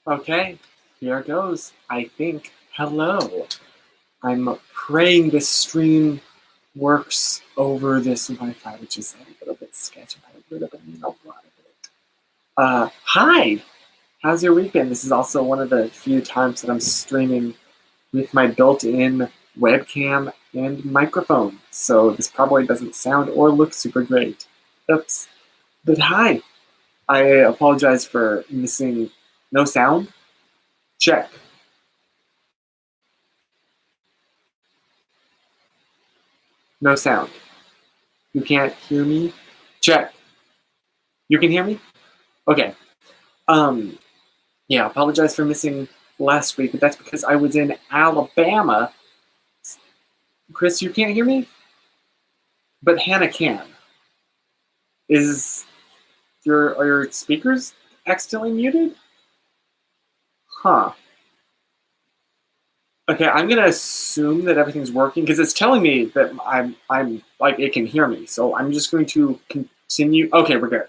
Okay, here it goes. I think. Hello. I'm praying this stream works over this Wi-Fi, which is a little bit sketchy. A little bit, a lot of it. Hi. How's your week been? This is also one of the few times that I'm streaming with my built-in webcam and microphone, so this probably doesn't sound or look super great. Oops. But hi. I apologize for missing no sound. Check. No sound. You can't hear me? Check. You can hear me? Okay. Yeah, apologize for missing last week, but that's because I was in Alabama. Chris, you can't hear me? But Hannah can. Are your speakers accidentally muted? Huh. Okay, I'm gonna assume that everything's working because it's telling me that I'm like it can hear me. So I'm just going to continue. Okay, we're good.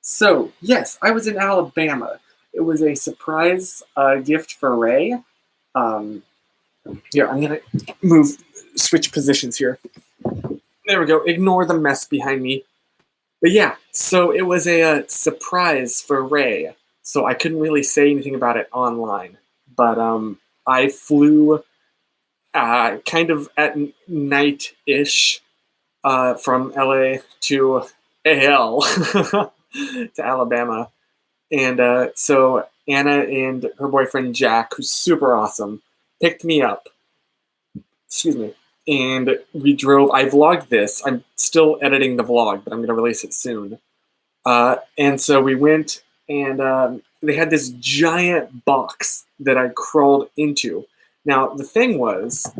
So yes, I was in Alabama. It was a surprise gift for Ray. Here, I'm gonna switch positions here. There we go. Ignore the mess behind me. But yeah, so it was a surprise for Ray. So I couldn't really say anything about it online. But I flew kind of at night-ish from LA to AL to Alabama. And so Anna and her boyfriend Jack, who's super awesome, picked me up. Excuse me. And we drove. I vlogged this. I'm still editing the vlog, but I'm going to release it soon. And so we went, and they had this giant box that I crawled into. Now, the thing was,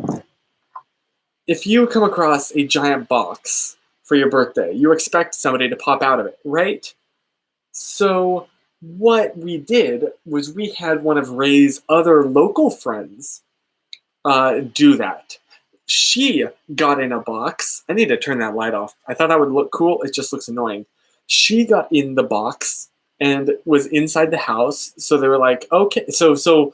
if you come across a giant box for your birthday, you expect somebody to pop out of it, right? So what we did was we had one of Ray's other local friends do that. She got in a box. I need to turn that light off. I thought that would look cool. It just looks annoying. She got in the box and was inside the house. So they were like, okay. So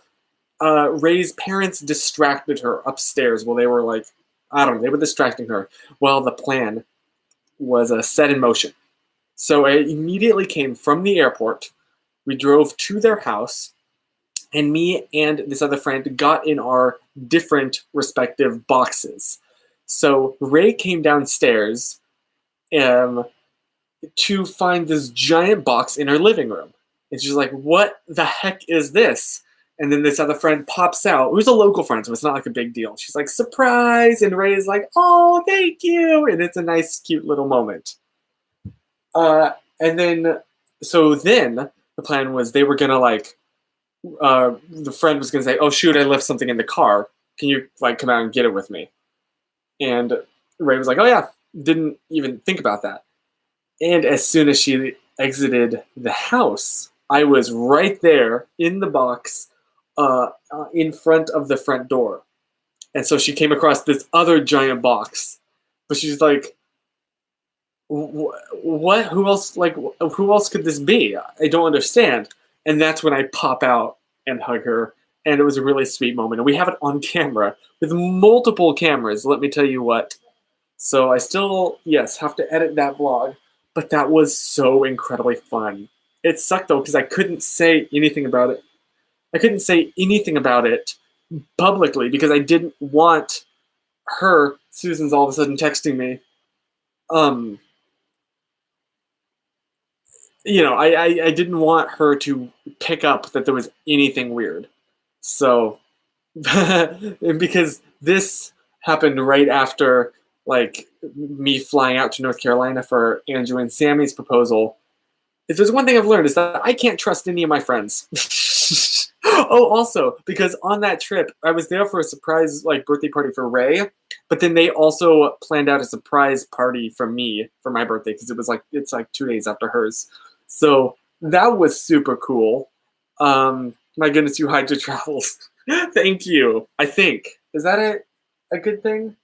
Ray's parents distracted her upstairs while they were like, I don't know, they were distracting her. Well, the plan was set in motion. So I immediately came from the airport. We drove to their house, and me and this other friend got in our different respective boxes. So Ray came downstairs to find this giant box in her living room. And she's like, what the heck is this? And then this other friend pops out, who's a local friend, so it's not like a big deal. She's like, surprise! And Ray's like, oh, thank you! And it's a nice, cute little moment. And then the plan was they were gonna the friend was gonna say, oh shoot, I left something in the car. Can you come out and get it with me? And Ray was like, oh yeah, didn't even think about that. And as soon as she exited the house, I was right there in the box in front of the front door. And so she came across this other giant box. But she's like, what? Who else? Who else could this be? I don't understand. And that's when I pop out and hug her. And it was a really sweet moment. And we have it on camera with multiple cameras, let me tell you what. So I still, yes, have to edit that vlog. But that was so incredibly fun. It sucked, though, because I couldn't say anything about it. I couldn't say anything about it publicly because I didn't want her, Susan's all of a sudden texting me, I didn't want her to pick up that there was anything weird. So, because this happened right after, me flying out to North Carolina for Andrew and Sammy's proposal. If there's one thing I've learned is that I can't trust any of my friends. Oh, also, because on that trip, I was there for a surprise birthday party for Ray, but then they also planned out a surprise party for me for my birthday because it's 2 days after hers. So that was super cool. My goodness, you hide your travels. Thank you. I think. Is that a good thing?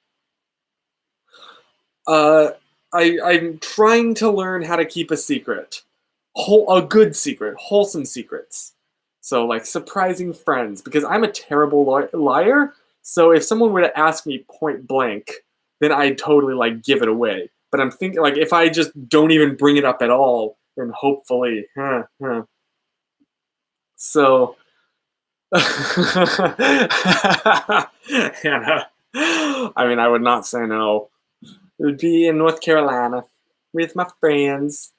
I'm trying to learn how to keep a secret. a good secret, wholesome secrets. So like surprising friends, because I'm a terrible liar. So if someone were to ask me point blank, then I'd totally like give it away. But I'm thinking like if I just don't even bring it up at all, then hopefully, So, Hannah, I mean, I would not say no. It would be in North Carolina with my friends.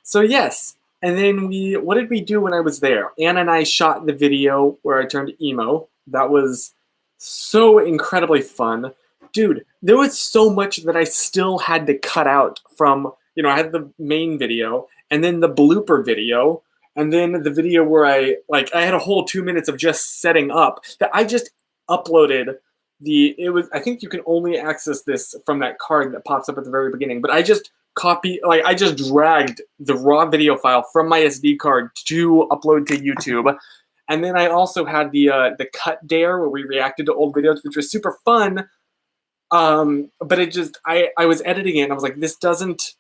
So yes, and then what did we do when I was there? Anna and I shot the video where I turned emo. That was so incredibly fun. Dude, there was so much that I still had to cut out from, I had the main video and then the blooper video and then the video where I had a whole 2 minutes of just setting up that I just uploaded. I think you can only access this from that card that pops up at the very beginning, but I just I just dragged the raw video file from my SD card to upload to YouTube. And then I also had the cut dare where we reacted to old videos, which was super fun. But it just I was editing it and I was like, this doesn't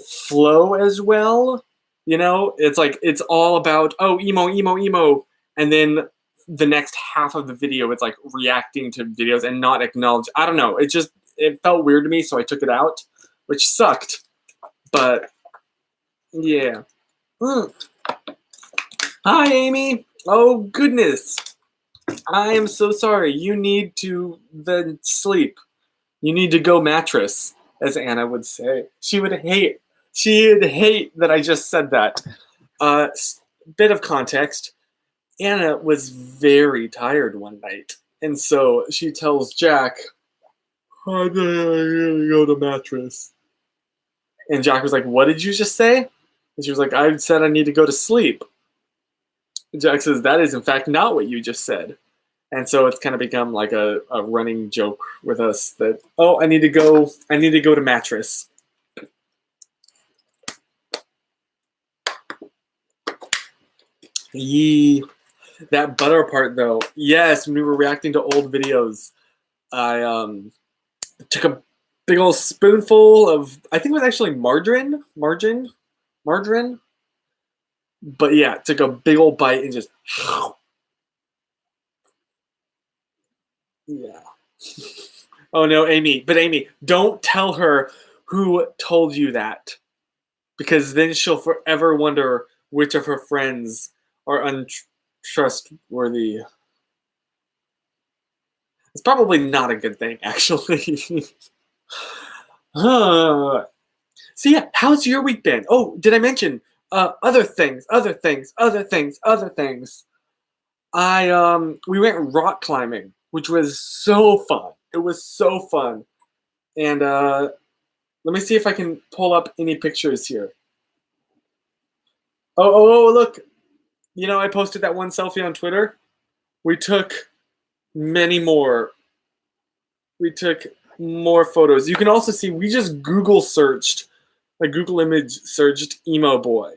flow as well. It's like it's all about emo, and then the next half of the video it's like reacting to videos and not acknowledge. I don't know. It felt weird to me, so I took it out, which sucked. But yeah. Hi, Amy. Oh goodness. I am so sorry. You need to then sleep. You need to go mattress, as Anna would say. She'd hate that I just said that. Bit of context. Anna was very tired one night. And so she tells Jack, I'm gonna go to mattress. And Jack was like, what did you just say? And she was like, I said I need to go to sleep. And Jack says, that is in fact not what you just said. And so it's kind of become like a running joke with us that, I need to go to mattress. Yee. That butter part though. Yes, when we were reacting to old videos, I took a big old spoonful of, I think it was actually margarine. But yeah, took a big old bite and just, yeah. Oh no, Amy, don't tell her who told you that, because then she'll forever wonder which of her friends are untrustworthy. It's probably not a good thing, actually. So yeah, how's your week been? Oh, did I mention other things? We went rock climbing, which was so fun. It was so fun. And let me see if I can pull up any pictures here. Oh, look. I posted that one selfie on Twitter. We took many more. We took more photos. You can also see we just Google image searched emo boy.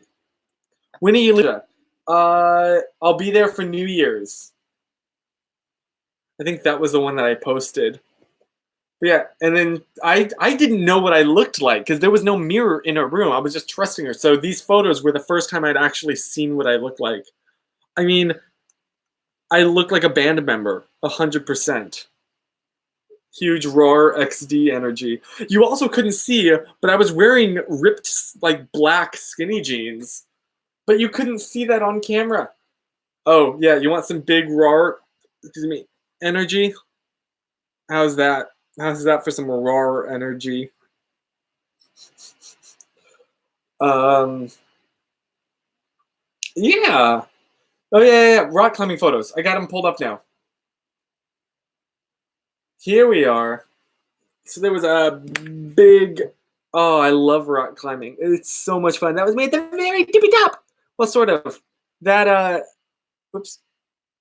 When are you leaving? I'll be there for New Year's. I think that was the one that I posted. But yeah, and then I didn't know what I looked like because there was no mirror in her room. I was just trusting her. So these photos were the first time I'd actually seen what I looked like. I mean, I looked like a band member, 100%. Huge RAR XD energy. You also couldn't see, but I was wearing ripped, black skinny jeans. But you couldn't see that on camera. Oh, yeah, you want some big RAR, energy? How's that? How's that for some RAR energy? Yeah. Oh, yeah, rock climbing photos. I got them pulled up now. Here we are. So there was a big, I love rock climbing. It's so much fun. That was me at the very tippy top. Well, sort of. That,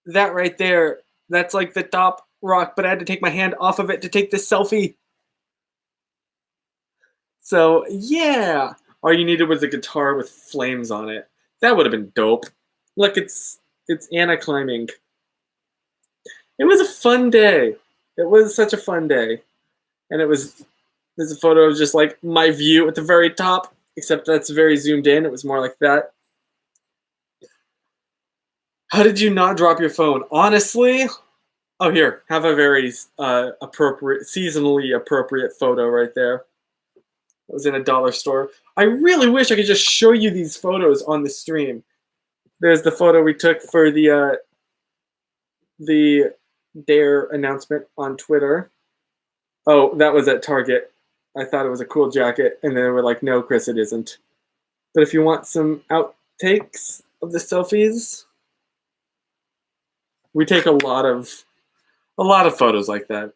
that right there, that's like the top rock, but I had to take my hand off of it to take this selfie. So, yeah. All you needed was a guitar with flames on it. That would have been dope. Look, it's Anna climbing. It was a fun day. It was such a fun day. And there's a photo of just my view at the very top. except that's very zoomed in. It was more like that. How did you not drop your phone? Honestly, oh, here, have a very appropriate, seasonally appropriate photo right there. It was in a dollar store. I really wish I could just show you these photos on the stream. There's the photo we took for the Dare announcement on Twitter. Oh, that was at Target. I thought it was a cool jacket, and then they were like, no, Chris, it isn't. But if you want some outtakes of the selfies, we take a lot of photos like that.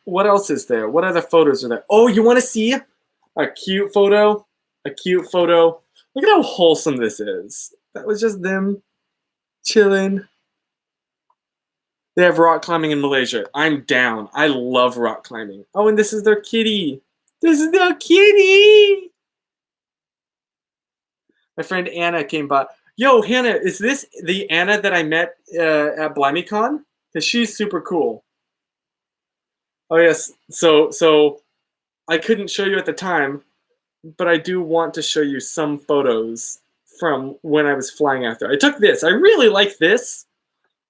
What else is there? What other photos are there? Oh, you want to see a cute photo? A cute photo. Look at how wholesome this is. That was just them chilling. They have rock climbing in Malaysia. I'm down. I love rock climbing. Oh, and this is their kitty. This is their kitty. My friend Anna came by. Yo, Hannah, is this the Anna that I met at BlimeyCon? Because she's super cool. Oh, yes. So I couldn't show you at the time, but I do want to show you some photos from when I was flying out there. I took this. I really like this.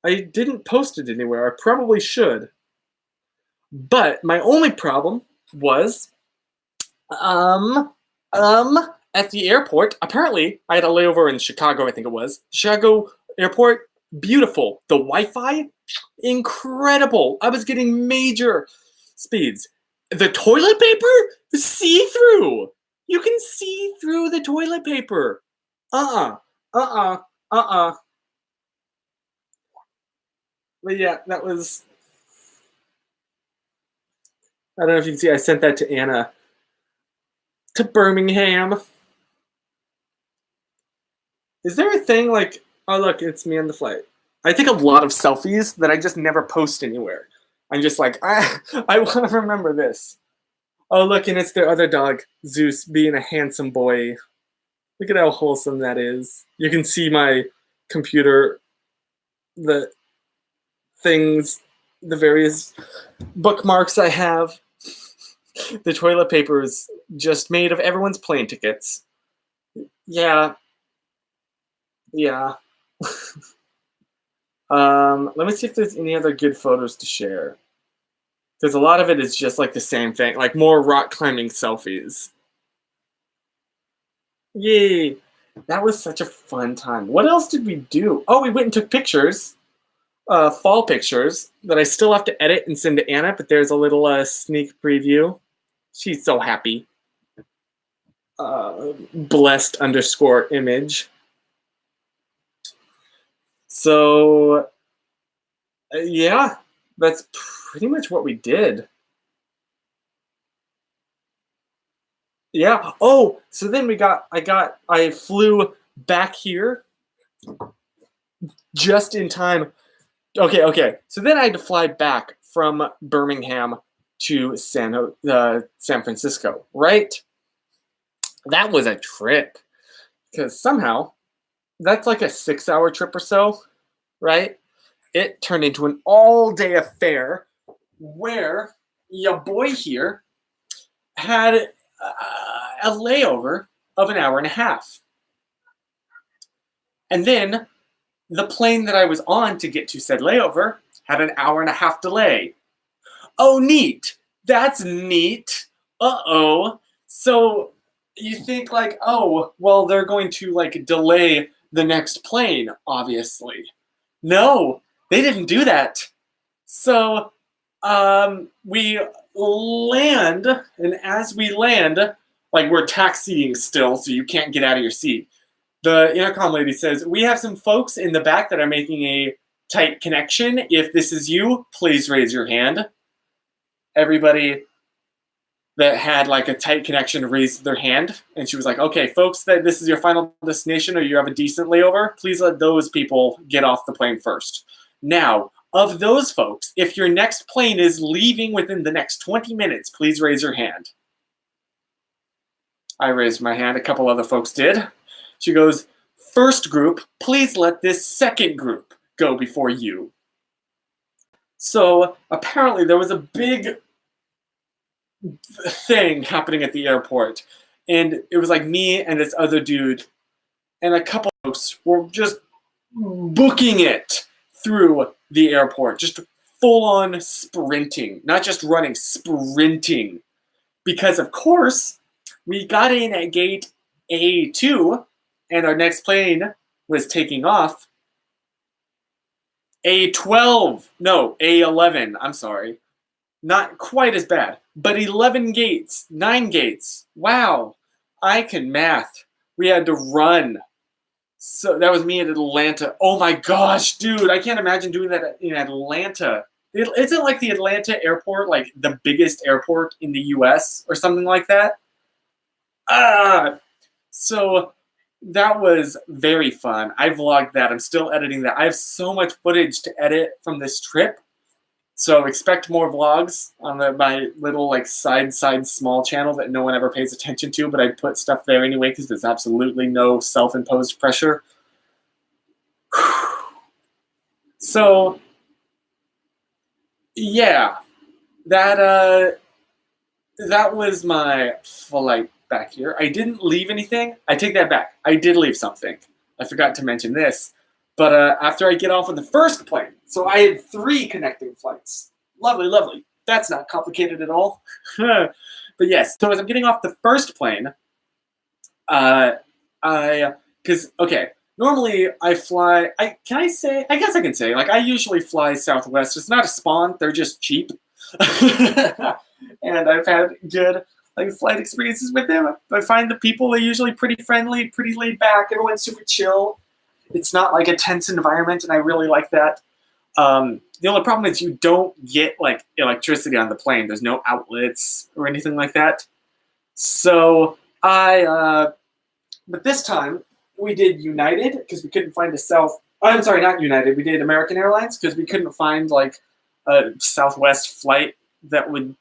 I didn't post it anywhere. I probably should. But my only problem was, at the airport, apparently, I had a layover in Chicago, I think it was. Chicago airport, beautiful. The Wi-Fi, incredible. I was getting major speeds. The toilet paper, see-through. You can see through the toilet paper. But yeah, that was... I don't know if you can see, I sent that to Anna. To Birmingham. Is there a thing like, oh look, it's me on the flight. I take a lot of selfies that I just never post anywhere. I'm just like, I want to remember this. Oh look, and it's their other dog, Zeus, being a handsome boy. Look at how wholesome that is. You can see my computer, the things, the various bookmarks I have. The toilet paper is just made of everyone's plane tickets. Yeah. Yeah. Let me see if there's any other good photos to share. Because a lot of it is just like the same thing, like more rock climbing selfies. Yay! That was such a fun time. What else did we do? Oh, we went and took pictures. Fall pictures that I still have to edit and send to Anna, but there's a little sneak preview. She's so happy. Blessed _ image. So, yeah, that's pretty much what we did. Yeah. Oh, so then I flew back here just in time. Okay. So then I had to fly back from Birmingham to San Francisco, right? That was a trip. Because somehow, that's like a 6-hour trip or so, right? It turned into an all-day affair where your boy here had a layover of an hour and a half. And then the plane that I was on to get to said layover had an hour and a half delay. Oh, neat. That's neat. Uh-oh. So you think like, oh, well, they're going to like delay the next plane, obviously. No, they didn't do that. So we land, and as we land, like we're taxiing still, so you can't get out of your seat. The intercom lady says, we have some folks in the back that are making a tight connection. If this is you, please raise your hand. Everybody that had like a tight connection raised their hand, and she was like, okay, folks, that this is your final destination or you have a decent layover, please let those people get off the plane first. Now, of those folks, if your next plane is leaving within the next 20 minutes, please raise your hand. I raised my hand, a couple other folks did. She goes, first group, please let this second group go before you. So apparently there was a big thing happening at the airport, and it was like me and this other dude, and a couple folks were just booking it through the airport, just full on sprinting, not just running, sprinting. Because, of course, we got in at gate A2, and our next plane was taking off. A12, no, A11, I'm sorry. Not quite as bad, but 11 gates, 9 gates. Wow, I can math. We had to run. So that was me at Atlanta. Oh my gosh, dude, I can't imagine doing that in Atlanta. Isn't like the Atlanta airport like the biggest airport in the US or something like that? So that was very fun. I vlogged that. I'm still editing that. I have so much footage to edit from this trip. So expect more vlogs on my little like side small channel that no one ever pays attention to, but I put stuff there anyway because there's absolutely no self-imposed pressure. So yeah, that was my flight back here. I didn't leave anything. I take that back. I did leave something. I forgot to mention this. But after I get off of the first plane, so I had 3 connecting flights. Lovely, lovely. That's not complicated at all. But yes, so as I'm getting off the first plane, normally I fly, I guess I can say, like I usually fly Southwest. It's not a spawn, they're just cheap. And I've had good like flight experiences with them. I find the people are usually pretty friendly, pretty laid back. Everyone's super chill. It's not like a tense environment, and I really like that. The only problem is you don't get like electricity on the plane. There's no outlets or anything like that. So but this time we did United because we couldn't find I'm sorry, not United. We did American Airlines because we couldn't find like a Southwest flight that would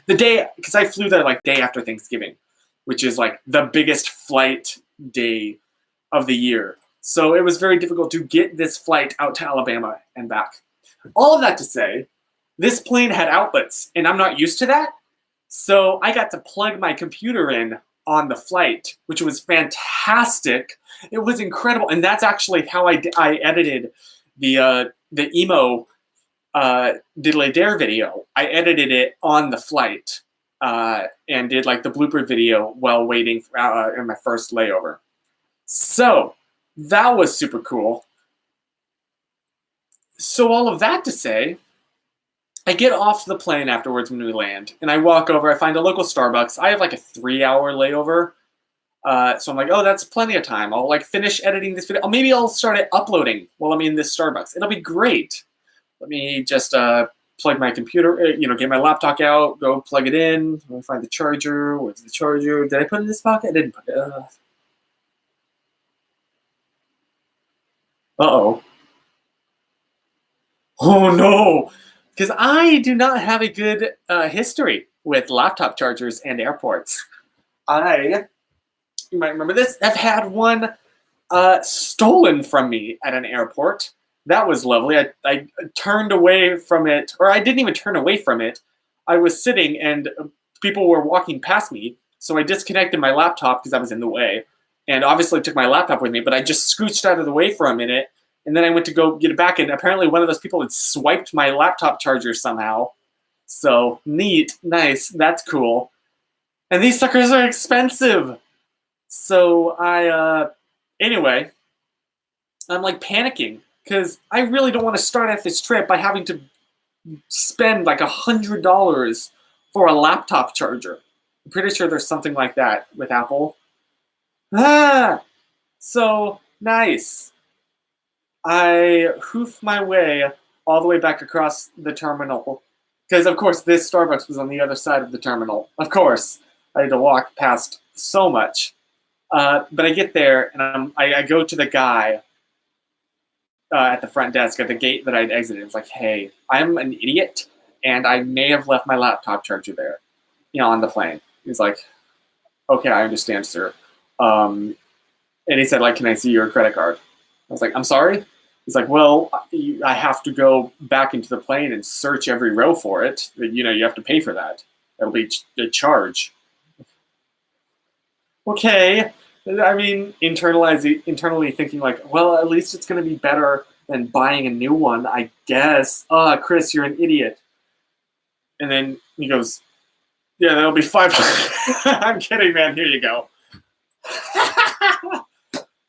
the day, because I flew there like day after Thanksgiving, which is like the biggest flight day of the year. So it was very difficult to get this flight out to Alabama and back. All of that to say, this plane had outlets, and I'm not used to that. So I got to plug my computer in on the flight, which was fantastic. It was incredible, and that's actually how I edited the emo Diddly Dare video. I edited it on the flight and did like the blooper video while waiting in my first layover. So that was super cool. So all of that to say, I get off the plane afterwards when we land, and I walk over, I find a local Starbucks. I have like a 3-hour layover. So I'm like, oh, that's plenty of time. I'll like finish editing this video. Maybe I'll start it uploading while I'm in this Starbucks. It'll be great. Let me just plug my computer, get my laptop out, go plug it in. Let me find the charger. Where's the charger? Did I put it in this pocket? I didn't put it. Uh-oh. Oh, no. Because I do not have a good history with laptop chargers and airports. You might remember this. I've had one stolen from me at an airport. That was lovely. I turned away from it, or I didn't even turn away from it. I was sitting and people were walking past me, so I disconnected my laptop because I was in the way, and obviously took my laptop with me, but I just scooched out of the way for a minute, and then I went to go get it back, and apparently one of those people had swiped my laptop charger somehow. So neat, nice, that's cool. And these suckers are expensive. So anyway, I'm like panicking because I really don't want to start off this trip by having to spend like $100 for a laptop charger. I'm pretty sure there's something like that with Apple. So nice. I hoof my way all the way back across the terminal because, of course, this Starbucks was on the other side of the terminal. Of course, I had to walk past so much. But I get there, and I go to the guy at the front desk at the gate that I'd exited. It's like, hey, I'm an idiot, and I may have left my laptop charger there, on the plane. He's like, okay, I understand, sir. And he said, like, can I see your credit card? I was like, I'm sorry? He's like, well, I have to go back into the plane and search every row for it. You have to pay for that. That'll be a charge. Okay. I mean, internally thinking like, well, at least it's going to be better than buying a new one, I guess. Chris, you're an idiot. And then he goes, yeah, that'll be 500. I'm kidding, man. Here you go.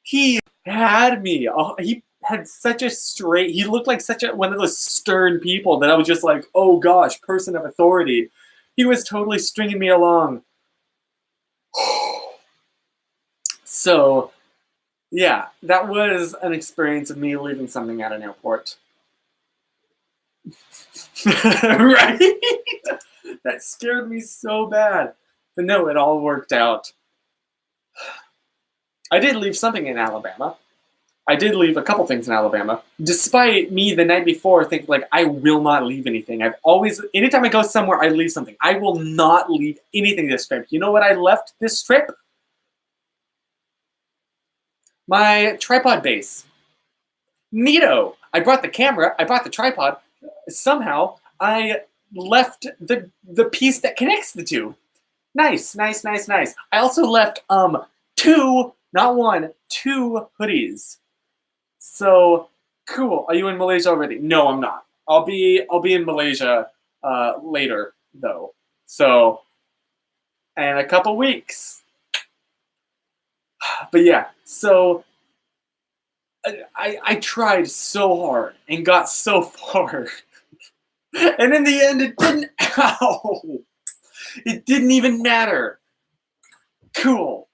He had me. Oh, he had such a straight. He looked like such one of those stern people that I was just like, oh gosh, person of authority. He was totally stringing me along. So, yeah, that was an experience of me leaving something at an airport. Right? That scared me so bad. But no, it all worked out. I did leave something in Alabama. I did leave a couple things in Alabama, despite me the night before thinking like I will not leave anything. I've always, anytime I go somewhere, I leave something. I will not leave anything this trip. You know what I left this trip? My tripod base. Neato. I brought the camera. I brought the tripod. Somehow I left the piece that connects the two. Nice, nice, nice, nice. I also left two, not one, two hoodies. So cool. Are you in Malaysia already? No, I'm not. I'll be in Malaysia later though. So in a couple weeks. But yeah, so I tried so hard and got so far. And in the end it didn't it didn't even matter. Cool.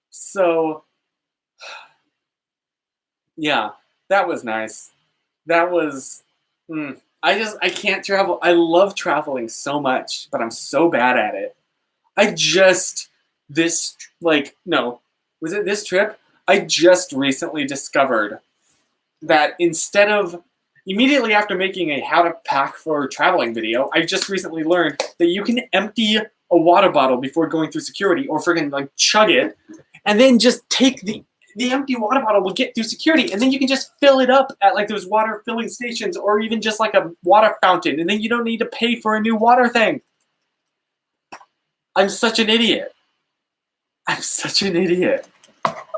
So yeah, that was nice. That was I can't travel. I love traveling so much, but I'm so bad at it. Was it this trip? I just recently discovered that instead of immediately after making a how to pack for traveling video, I just recently learned that you can empty a water bottle before going through security or friggin' like chug it, and then just take the empty water bottle will get through security, and then you can just fill it up at like those water filling stations or even just like a water fountain, and then you don't need to pay for a new water thing. I'm such an idiot. I'm such an idiot.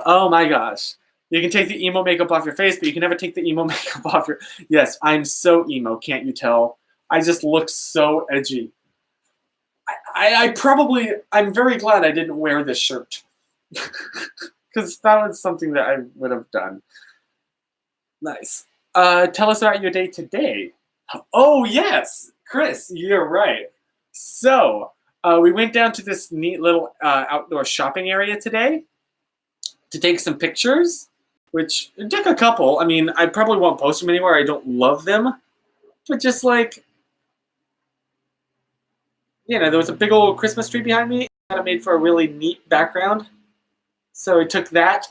Oh my gosh. You can take the emo makeup off your face, but you can never take the emo makeup off your... Yes, I'm so emo, can't you tell? I just look so edgy. I'm very glad I didn't wear this shirt. Because that was something that I would have done. Nice. Tell us about your day today. Oh, yes. Chris, you're right. So, we went down to this neat little outdoor shopping area today to take some pictures, which I took a couple. I mean, I probably won't post them anywhere. I don't love them. But just like, you know, there was a big old Christmas tree behind me that I made for a really neat background. So I took that.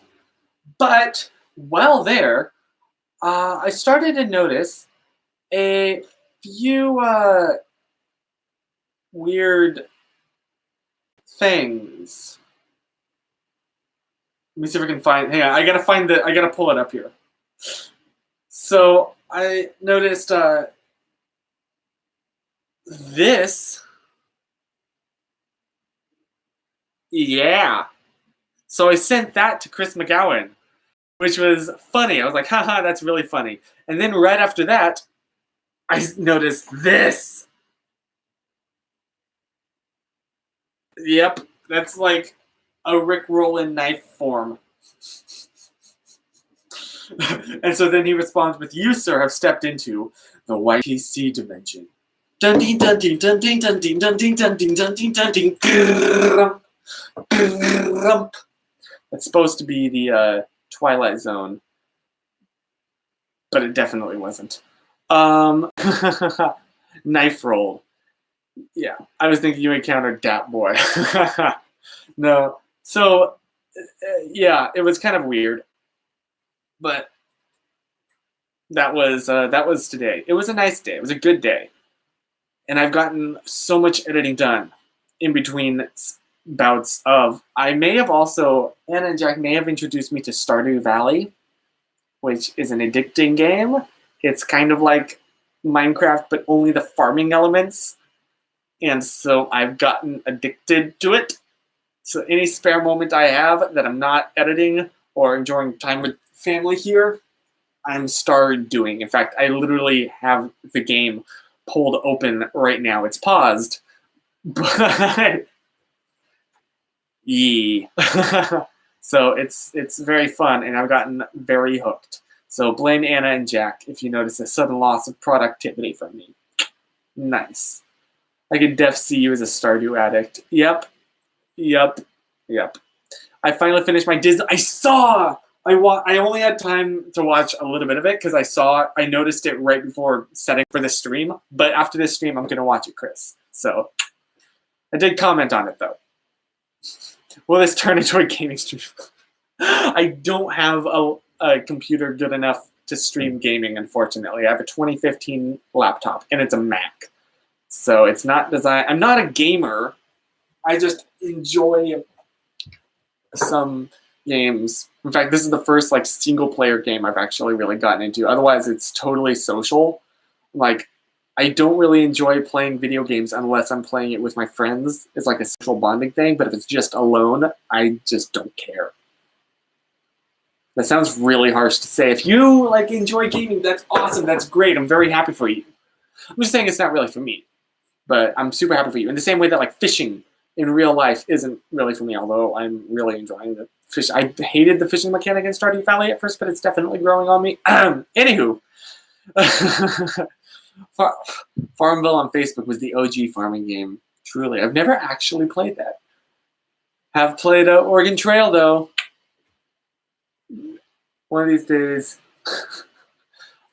But while there, I started to notice a few weird things. Let me see if I can find. Hang on, I gotta pull it up here. So I noticed this. Yeah. So I sent that to Chris McGowan, which was funny. I was like, haha, that's really funny. And then right after that, I noticed this. Yep, that's like a Rickrollin' knife form. And so then he responds with, you, sir, have stepped into the white PC dimension. Dun ding dun ding dun ding dun ding dun ding dun ding dun ding dun ding. It's supposed to be the Twilight Zone, but it definitely wasn't. Knife roll. Yeah, I was thinking you encountered Dat Boy. No, so yeah, it was kind of weird, but that was today. It was a nice day. It was a good day, and I've gotten so much editing done in between bouts of. I may have also, Anna and Jack may have introduced me to Stardew Valley, which is an addicting game. It's kind of like Minecraft, but only the farming elements. And so I've gotten addicted to it. So any spare moment I have that I'm not editing or enjoying time with family here, I'm started doing. In fact, I literally have the game pulled open right now. It's paused, but yeah. So it's very fun, and I've gotten very hooked. So blame Anna and Jack if you notice a sudden loss of productivity from me. Nice. I could def see you as a Stardew addict. Yep. I finally finished my Disney. I only had time to watch a little bit of it because I noticed it right before setting for this stream. But after this stream, I'm gonna watch it, Chris. So I did comment on it though. Will this turn into a gaming stream? I don't have a computer good enough to stream gaming, unfortunately. I have a 2015 laptop, and it's a Mac. So it's not designed. I'm not a gamer. I just enjoy some games. In fact, this is the first like single player game I've actually really gotten into. Otherwise, it's totally social. Like, I don't really enjoy playing video games unless I'm playing it with my friends. It's like a social bonding thing, but if it's just alone, I just don't care. That sounds really harsh to say. If you like enjoy gaming, that's awesome. That's great. I'm very happy for you. I'm just saying it's not really for me, but I'm super happy for you. In the same way that like fishing in real life isn't really for me, although I'm really enjoying the fish. I hated the fishing mechanic in Stardew Valley at first, but it's definitely growing on me. Anywho, Farmville on Facebook was the OG farming game. Truly, I've never actually played that. Have played Oregon Trail though. One of these days,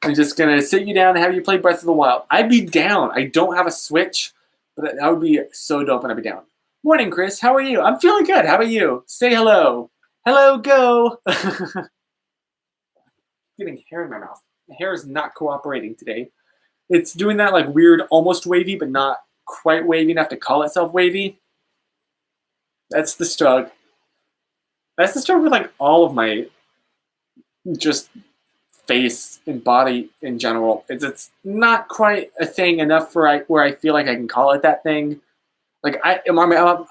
I'm just gonna sit you down and have you play Breath of the Wild. I'd be down. I don't have a Switch, but that would be so dope, and I'd be down. Morning, Chris. How are you? I'm feeling good. How about you? Say hello. Hello, go. Getting hair in my mouth. My hair is not cooperating today. It's doing that like weird, almost wavy, but not quite wavy enough to call itself wavy. That's the struggle. That's the struggle with like all of my just face and body in general. It's not quite a thing enough for where I feel like I can call it that thing. Like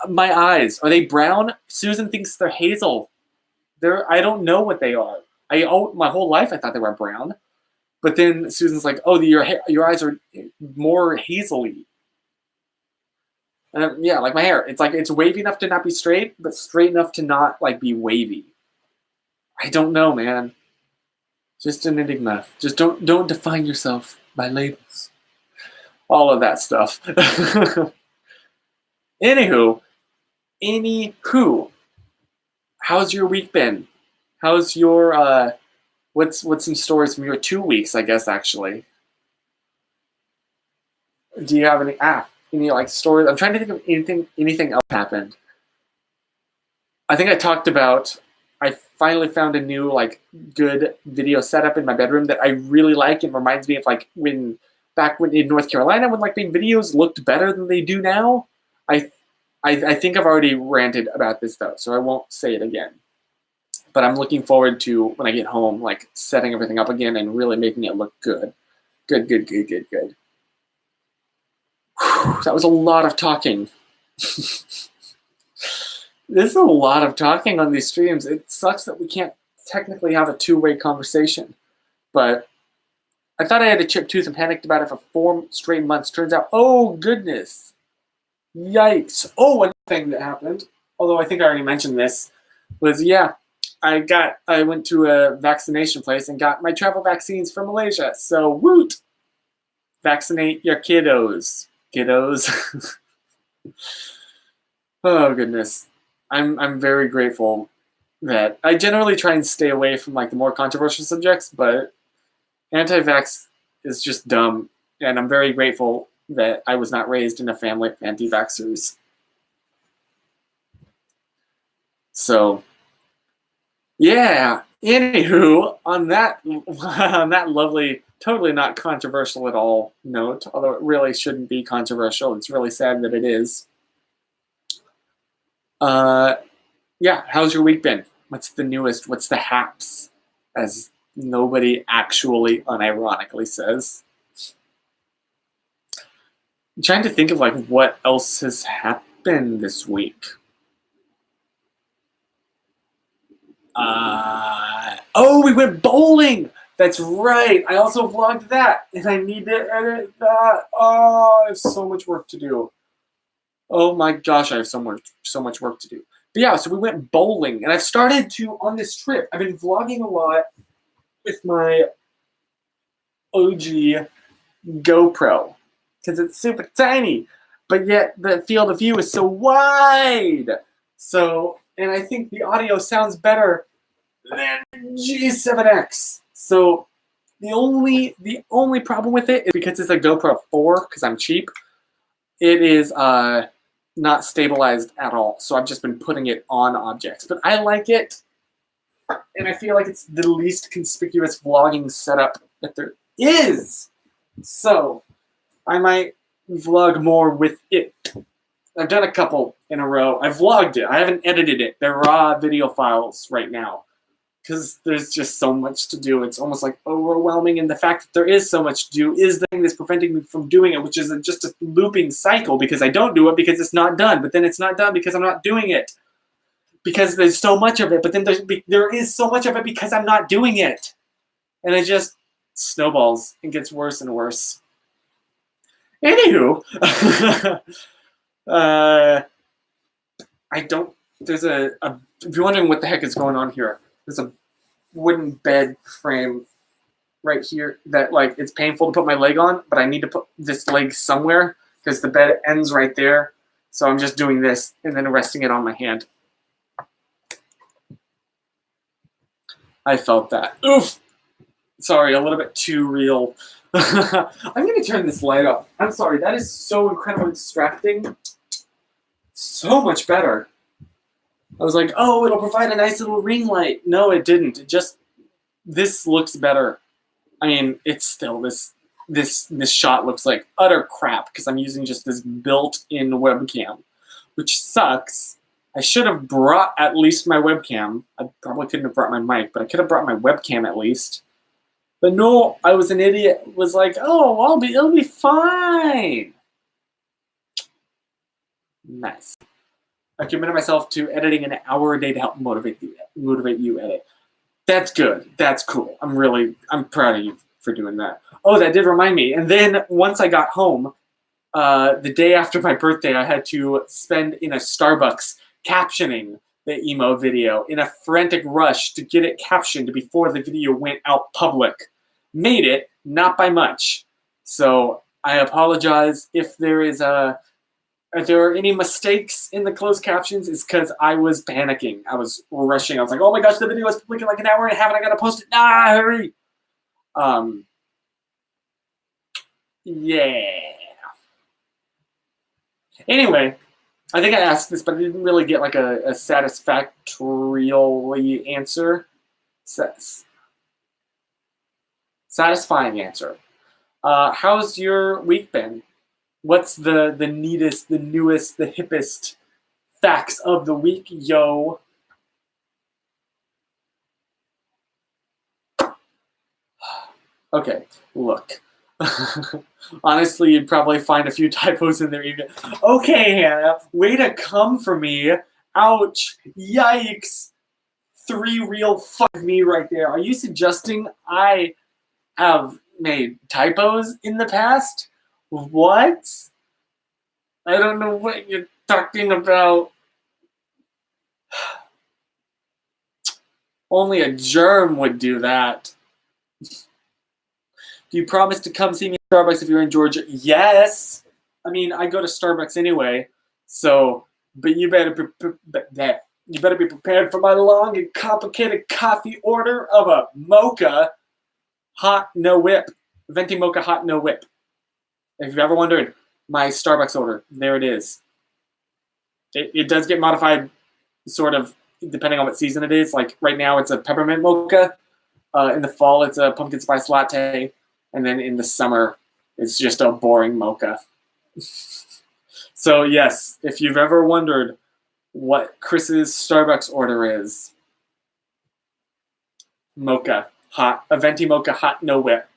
my eyes, are they brown? Susan thinks they're hazel. I don't know what they are. My whole life I thought they were brown, but then Susan's like, "Oh, your eyes are more hazily." Yeah, like my hair. It's like it's wavy enough to not be straight, but straight enough to not like be wavy. I don't know, man. Just an enigma. Just don't define yourself by labels. All of that stuff. Anywho, how's your week been? How's your what's some stories from your 2 weeks? I guess actually. Do you have any like stories? I'm trying to think of anything else happened. I think I talked about. I finally found a new like good video setup in my bedroom that I really like. It reminds me of like back when in North Carolina when like big videos looked better than they do now. I think I've already ranted about this though, so I won't say it again. But I'm looking forward to when I get home, like setting everything up again and really making it look good. Good. Whew, that was a lot of talking. There's a lot of talking on these streams. It sucks that we can't technically have a two-way conversation. But I thought I had a chipped tooth and panicked about it for 4 straight months. Turns out, oh goodness. Yikes. Oh, one thing that happened, although I think I already mentioned this, was I went to a vaccination place and got my travel vaccines from Malaysia. So woot! Vaccinate your kiddos. Oh goodness. I'm very grateful that I generally try and stay away from like the more controversial subjects, but anti-vax is just dumb, and I'm very grateful that I was not raised in a family of anti-vaxxers. So, yeah. Anywho, on that lovely, totally not controversial at all note, although it really shouldn't be controversial. It's really sad that it is. How's your week been? What's the newest? What's the haps? As nobody actually unironically says. I'm trying to think of like what else has happened this week. Oh, we went bowling. That's right. I also vlogged that, and I need to edit that. Oh, I have so much work to do. Oh my gosh, I have so much work to do. But yeah, so we went bowling, and I've started to on this trip. I've been vlogging a lot with my OG GoPro because it's super tiny, but yet the field of view is so wide. So, and I think the audio sounds better than G7X. So the only problem with it is because it's a GoPro 4, because I'm cheap, it is not stabilized at all. So I've just been putting it on objects. But I like it, and I feel like it's the least conspicuous vlogging setup that there is. So I might vlog more with it. I've done a couple in a row. I've vlogged it. I haven't edited it. They're raw video files right now because there's just so much to do. It's almost like overwhelming, and the fact that there is so much to do is the thing that's preventing me from doing it, which is just a looping cycle because I don't do it because it's not done, but then it's not done because I'm not doing it. Because there's so much of it, but then there is so much of it because I'm not doing it. And it just snowballs and gets worse and worse. Anywho, I don't, there's if you're wondering what the heck is going on here, there's a wooden bed frame right here that, like, it's painful to put my leg on, but I need to put this leg somewhere because the bed ends right there. So I'm just doing this and then resting it on my hand. I felt that. Oof! Sorry, a little bit too real. I'm going to turn this light off. I'm sorry, that is so incredibly distracting. So much better. I was like, oh, it'll provide a nice little ring light. No, it didn't. It just, this looks better. I mean, it's still, this shot looks like utter crap because I'm using just this built-in webcam, which sucks. I should have brought at least my webcam. I probably couldn't have brought my mic, but I could have brought my webcam at least. But no, I was an idiot. Was like, oh, it'll be fine. Nice. I committed myself to editing an hour a day to help motivate you edit. That's good. That's cool. I'm proud of you for doing that. Oh, that did remind me. And then once I got home, the day after my birthday, I had to spend in a Starbucks captioning the emo video in a frantic rush to get it captioned before the video went out public. Made it, not by much. So I apologize if there are any mistakes in the closed captions. It's because I was panicking. I was rushing. I was like, oh my gosh, the video is public in like an hour and a half and I gotta post it. Hurry. Yeah. Anyway, I think I asked this, but I didn't really get like a satisfactory answer. Satisfying answer. How's your week been? What's the neatest, the newest, the hippest facts of the week, yo? Okay, look. Honestly, you'd probably find a few typos in there. Okay, Hannah, way to come for me. Ouch. Yikes. 3 real fuck me right there. Are you suggesting I have made typos in the past? What? I don't know what you're talking about. Only a germ would do that. Do you promise to come see me at Starbucks if you're in Georgia? Yes. I mean, I go to Starbucks anyway, so, but you better be prepared for my long and complicated coffee order of a mocha hot no whip. Venti mocha hot no whip. If you've ever wondered, my Starbucks order, there it is. It does get modified, sort of, depending on what season it is. Like right now, it's a peppermint mocha. In the fall, it's a pumpkin spice latte. And then in the summer, it's just a boring mocha. So yes, if you've ever wondered what Chris's Starbucks order is, mocha, hot, a venti mocha hot no whip.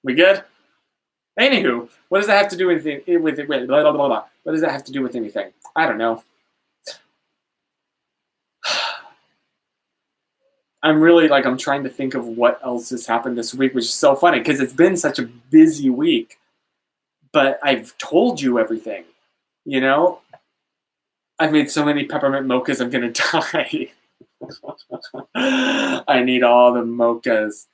We good? Anywho, what does that have to do with blah, blah, blah, blah. What does that have to do with anything? I don't know. I'm really like, I'm trying to think of what else has happened this week, which is so funny because it's been such a busy week. But I've told you everything, you know? I've made so many peppermint mochas, I'm gonna die. I need all the mochas.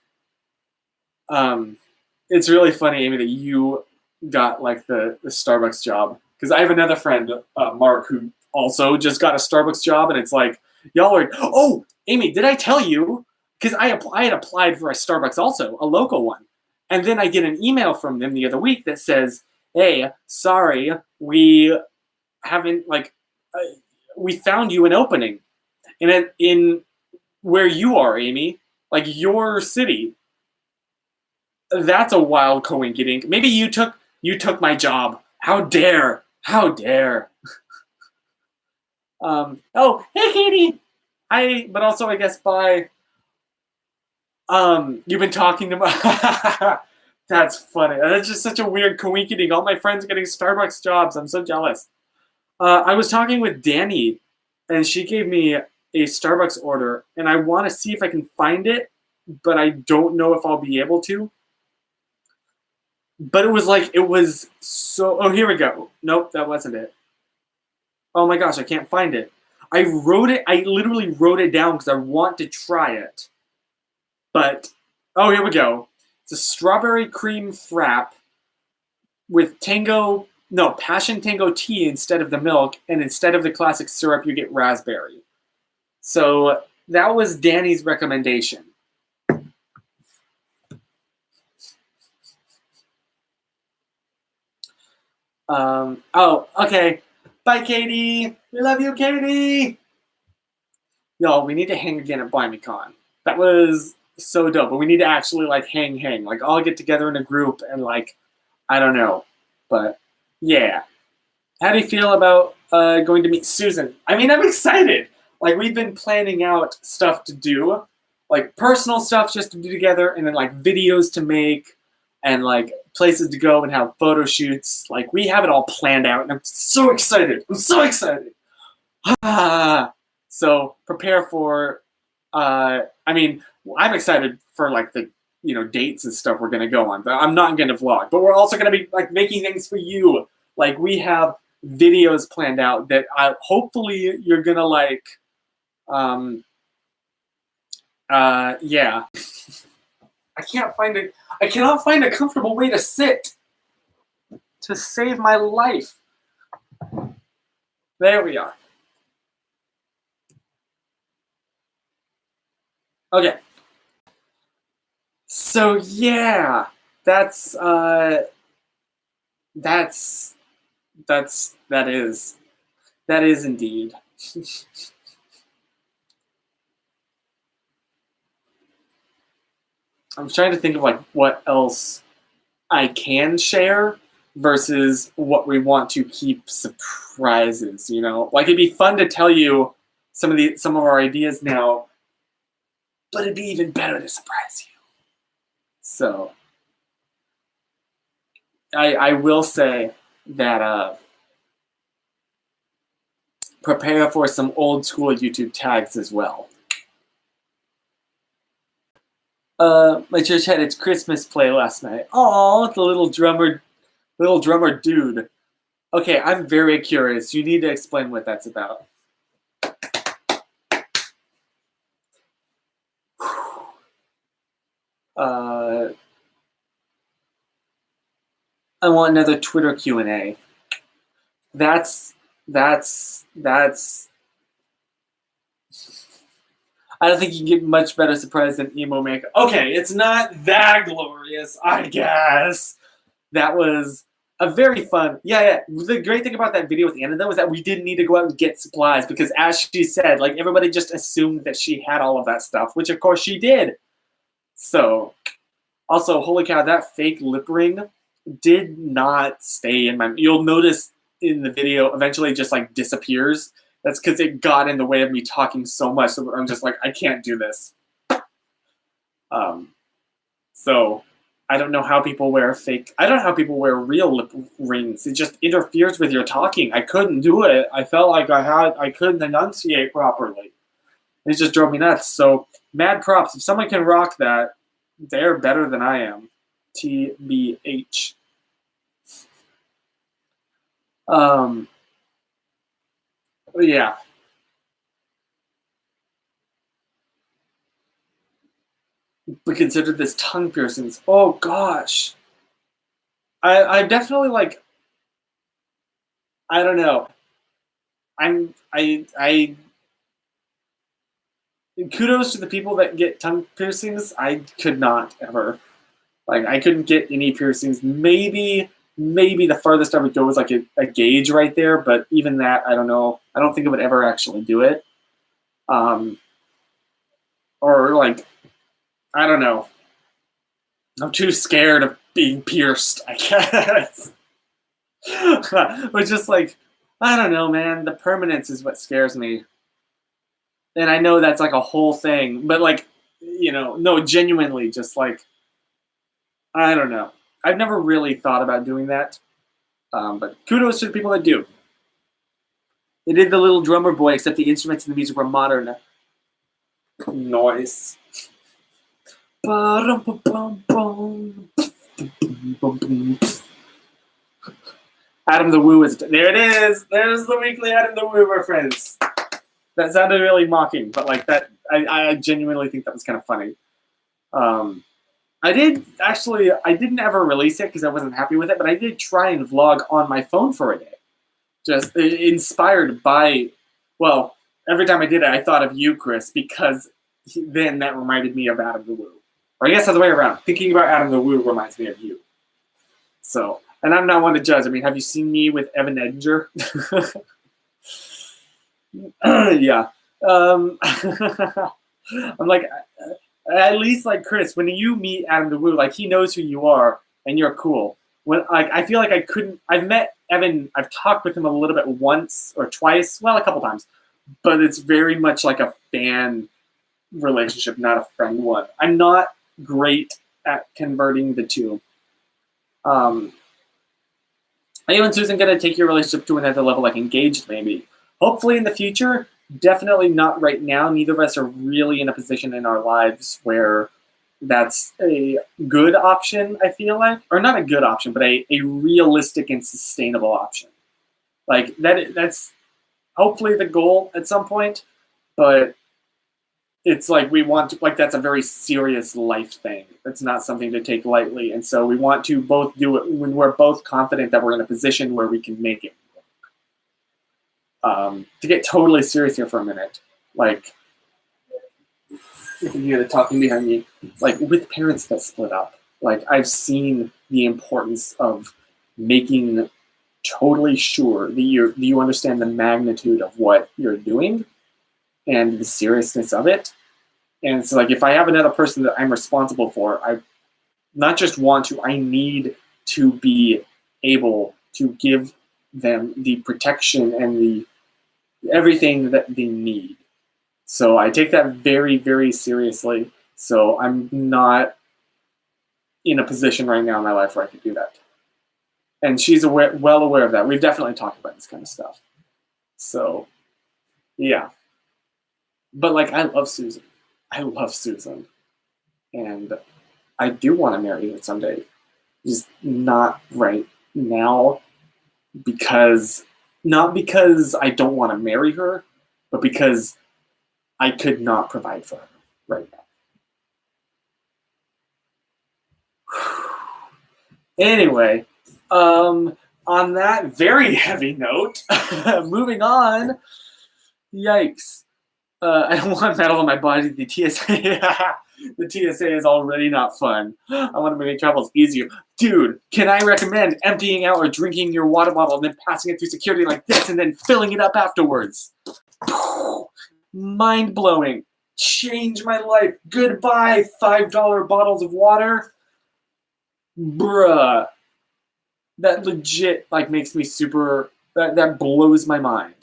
It's really funny, Amy, that you got like the Starbucks job. Because I have another friend, Mark, who also just got a Starbucks job, and it's like, y'all are, oh, Amy, did I tell you? Because I had applied for a Starbucks also, a local one. And then I get an email from them the other week that says, hey, sorry, we haven't, like, we found you an opening in where you are, Amy, like your city. That's a wild coincidence. Maybe you took my job. How dare? How dare? Oh, hey, Katie. But also, I guess bye. You've been talking about. That's funny. That's just such a weird coincidence. All my friends are getting Starbucks jobs. I'm so jealous. I was talking with Danny, and she gave me a Starbucks order, and I want to see if I can find it, but I don't know if I'll be able to. But it was so. Oh, here we go. Nope, that wasn't it. Oh my gosh, I can't find it. I literally wrote it down because I want to try it. But, oh, here we go. It's a strawberry cream frap with passion tango tea instead of the milk, and instead of the classic syrup, you get raspberry. So that was Danny's recommendation. Oh, okay. Bye, Katie. We love you, Katie. Y'all, we need to hang again at BuyMeCon. That was so dope. But we need to actually like hang. Like all get together in a group and like, I don't know. But yeah. How do you feel about going to meet Susan? I mean, I'm excited. Like we've been planning out stuff to do, like personal stuff just to do together, and then like videos to make, and like places to go and have photo shoots. Like we have it all planned out, and I'm so excited. I'm so excited. So prepare for. I mean, I'm excited for like the dates and stuff we're gonna go on, but I'm not gonna vlog. But we're also gonna be like making things for you. Like we have videos planned out that hopefully you're gonna like. Yeah. I cannot find a comfortable way to sit to save my life. There we are. Okay. So yeah, that is indeed. I'm trying to think of like what else I can share versus what we want to keep surprises, Like it'd be fun to tell you some of our ideas now, but it'd be even better to surprise you. So I will say that prepare for some old school YouTube tags as well. My church had its Christmas play last night. Oh, the little drummer dude. Okay, I'm very curious. You need to explain what that's about. I want another Twitter Q&A. That's. I don't think you can get much better surprise than Emo Maker. Okay, it's not that glorious, I guess. That was a very fun. Yeah. The great thing about that video at the end of that was that we didn't need to go out and get supplies because, as she said, like everybody just assumed that she had all of that stuff, which of course she did. So, also, holy cow, that fake lip ring did not stay in my. You'll notice in the video, eventually, it just like disappears. That's because it got in the way of me talking so much that I'm just like, I can't do this. So I don't know how people wear I don't know how people wear real lip rings. It just interferes with your talking. I couldn't do it. I felt like I couldn't enunciate properly. It just drove me nuts. So mad props. If someone can rock that, they're better than I am. TBH. Yeah. We considered this tongue piercings. Oh gosh. I definitely like, I don't know. I kudos to the people that get tongue piercings. I could not ever. Like I couldn't get any piercings. Maybe the farthest I would go was like a gauge right there, but even that, I don't know. I don't think I would ever actually do it. Or like, I don't know. I'm too scared of being pierced, I guess. But just like, I don't know, man. The permanence is what scares me. And I know that's like a whole thing, but like, no, genuinely, just like, I don't know. I've never really thought about doing that, but kudos to the people that do. They did the little drummer boy, except the instruments in the music were modern. Noise. Adam the Woo is there. It is. There's the weekly Adam the Woo reference. That sounded really mocking, but like that, I genuinely think that was kind of funny. I didn't ever release it because I wasn't happy with it, but I did try and vlog on my phone for a day. Just inspired by, well, every time I did it, I thought of you, Chris, because then that reminded me of Adam the Woo. Or I guess the other way around. Thinking about Adam the Woo reminds me of you. So, and I'm not one to judge. I mean, have you seen me with Evan Edinger? Yeah. I'm like, at least like Chris, when you meet Adam the Woo, like he knows who you are and you're cool. When like I feel like I've met Evan, I've talked with him a little bit once or twice, well, a couple times, but it's very much like a fan relationship, not a friend one. I'm not great at converting the two. Are you and Susan going to take your relationship to another level, like engaged maybe? Hopefully in the future, definitely not right now. Neither of us are really in a position in our lives where that's a good option, I feel like. Or not a good option, but a realistic and sustainable option. Like that's hopefully the goal at some point, but it's like we want to, like that's a very serious life thing. It's not something to take lightly, and so we want to both do it when we're both confident that we're in a position where we can make it. To get totally serious here for a minute, like you can hear the talking behind me. Like with parents that split up, like I've seen the importance of making totally sure that you understand the magnitude of what you're doing and the seriousness of it. And so like if I have another person that I'm responsible for, I not just want to, I need to be able to give them the protection and the everything that they need. So I take that very, very seriously. So I'm not in a position right now in my life where I could do that. And she's well aware of that. We've definitely talked about this kind of stuff. So, yeah. But like, I love Susan. And I do want to marry her someday. Just not right now not because I don't want to marry her, but because I could not provide for her right now. Anyway, on that very heavy note, moving on. Yikes. I don't want metal on my body. The TSA, the TSA is already not fun. I want to make travels easier. Dude, can I recommend emptying out or drinking your water bottle and then passing it through security like this and then filling it up afterwards? Mind blowing. Change my life. Goodbye, $5 bottles of water. Bruh. That legit like makes me super. That blows my mind.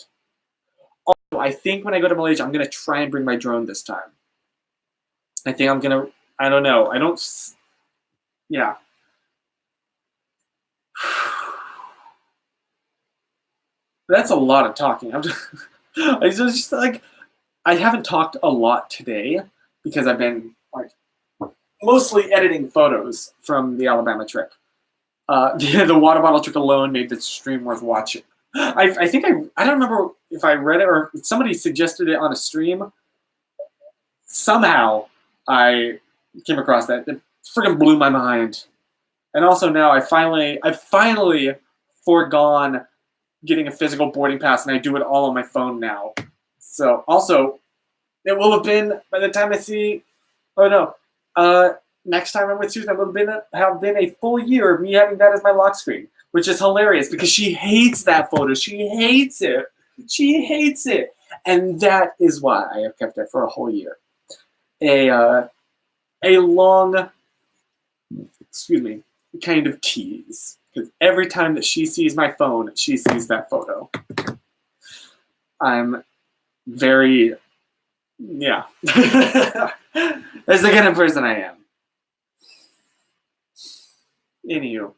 I think when I go to Malaysia, I'm going to try and bring my drone this time. I think I'm going to, I don't know. Yeah. That's a lot of talking. I just like, I haven't talked a lot today because I've been like mostly editing photos from the Alabama trip. The water bottle trick alone made this stream worth watching. I think I don't remember if I read it or somebody suggested it on a stream. Somehow I came across that. It freaking blew my mind. And also now I've finally foregone getting a physical boarding pass, and I do it all on my phone now. So also, it will have been by the time I see. Oh no! Next time I'm with Susan, it will have been a full year of me having that as my lock screen, which is hilarious because she hates that photo. She hates it. She hates it, and that is why I have kept it for a whole year. A long, kind of tease. Because every time that she sees my phone, she sees that photo. I'm very, yeah. That's the kind of person I am. Anywho.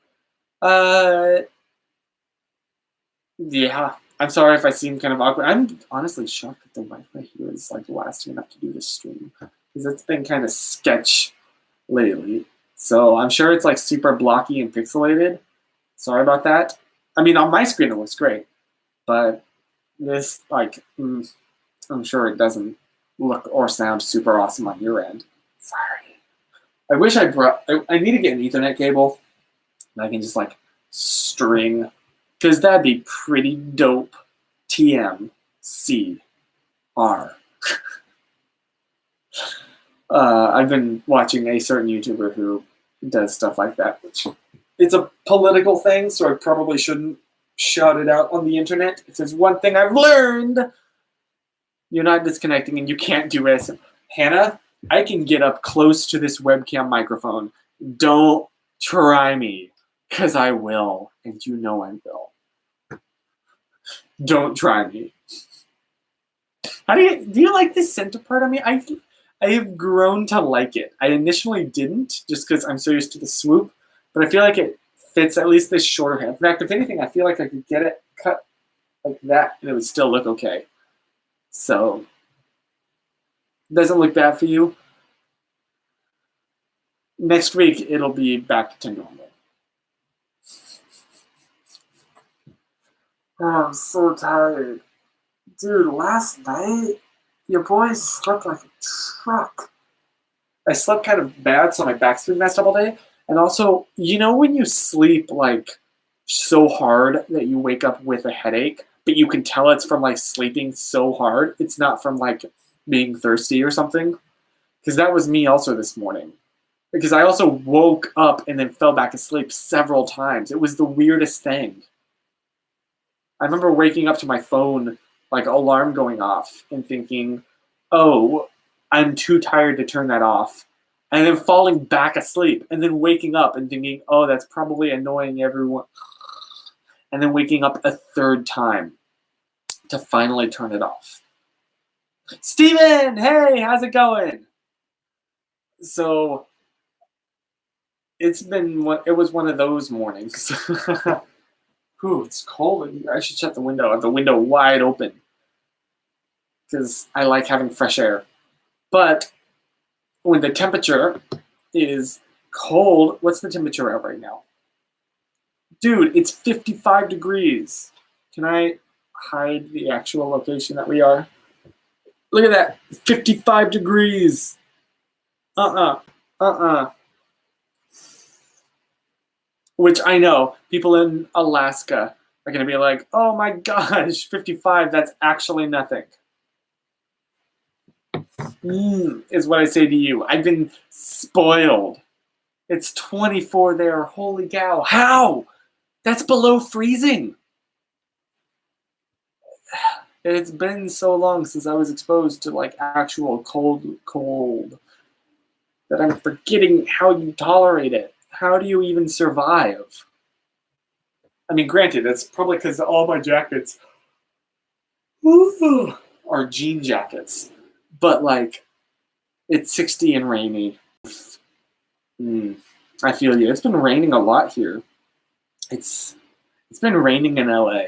Yeah. I'm sorry if I seem kind of awkward. I'm honestly shocked that the Wi-Fi here is like lasting enough to do this stream. Because it's been kind of sketch lately. So I'm sure it's like super blocky and pixelated. Sorry about that. I mean, on my screen it looks great, but this, like, I'm sure it doesn't look or sound super awesome on your end. Sorry. I wish I need to get an Ethernet cable that I can just, like, string, because that'd be pretty dope. TMCR. I've been watching a certain YouTuber who does stuff like that, which it's a political thing, so I probably shouldn't shout it out on the internet. If there's one thing I've learned, you're not disconnecting and you can't do it. Hannah, I can get up close to this webcam microphone. Don't try me, because I will, and you know I will. Don't try me. Do you like this center part on me? I have grown to like it. I initially didn't, just because I'm so used to the swoop, but I feel like it fits at least this shorter hair. In fact, if anything, I feel like I could get it cut like that and it would still look okay. So, doesn't look bad for you. Next week, it'll be back to normal. Oh, I'm so tired. Dude, last night, your boy slept like a truck. I slept kind of bad, so my back's been messed up all day. And also, you know when you sleep like so hard that you wake up with a headache, but you can tell it's from like sleeping so hard? It's not from like being thirsty or something. Because that was me also this morning. Because I also woke up and then fell back asleep several times. It was the weirdest thing. I remember waking up to my phone, like alarm going off, and thinking, oh, I'm too tired to turn that off. And then falling back asleep, and then waking up and thinking, oh, that's probably annoying everyone. And then waking up a third time to finally turn it off. Steven, hey, how's it going? So it was one of those mornings. Ooh, it's cold in here. I should shut the window. I have the window wide open because I like having fresh air. But when the temperature is cold, what's the temperature out right now? Dude, it's 55 degrees. Can I hide the actual location that we are? Look at that, 55 degrees. Which I know people in Alaska are going to be like, oh my gosh, 55, that's actually nothing. Is what I say to you. I've been spoiled. It's 24 there. Holy cow. How? That's below freezing. It's been so long since I was exposed to like actual cold that I'm forgetting how you tolerate it. How do you even survive? I mean, granted, that's probably because all my jackets are jean jackets. But, like, it's 60 and rainy. I feel you. It's been raining a lot here. It's been raining in LA.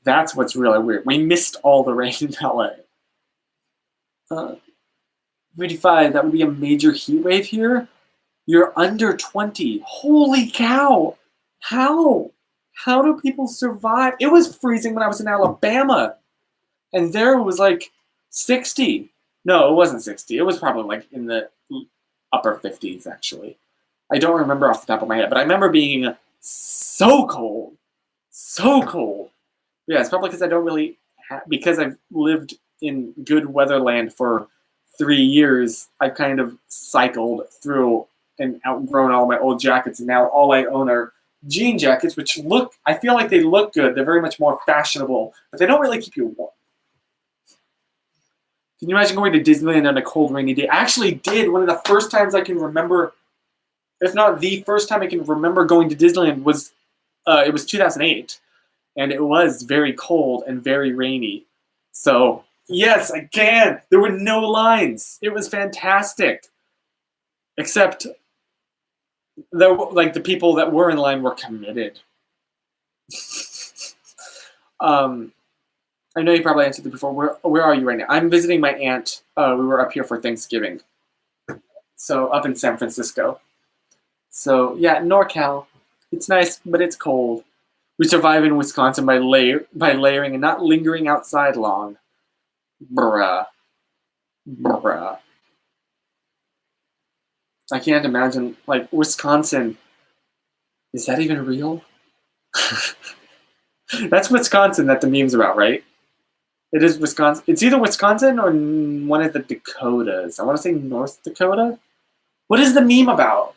That's what's really weird. We missed all the rain in LA. 55, that would be a major heat wave here. You're under 20. Holy cow! How? How do people survive? It was freezing when I was in Alabama, and there it was like 60. No, it wasn't 60. It was probably like in the upper 50s, actually. I don't remember off the top of my head, but I remember being so cold. So cold. Yeah, it's probably because I don't really, because I've lived in good weatherland for 3 years, I've kind of cycled through and outgrown all my old jackets, and now all I own are jean jackets, which I feel like they look good. They're very much more fashionable, but they don't really keep you warm. Can you imagine going to Disneyland on a cold, rainy day? I actually did. One of the first times I can remember, if not the first time I can remember going to Disneyland was, it was 2008, and it was very cold and very rainy. So yes, I can. There were no lines. It was fantastic. Except the people that were in line were committed. I know you probably answered it before. Where are you right now? I'm visiting my aunt. We were up here for Thanksgiving. So up in San Francisco. So yeah, NorCal. It's nice, but it's cold. We survive in Wisconsin by layering and not lingering outside long. Bruh. I can't imagine, like, Wisconsin. Is that even real? That's Wisconsin that the meme's about, right? It is Wisconsin. It's either Wisconsin or one of the Dakotas. I want to say North Dakota. What is the meme about?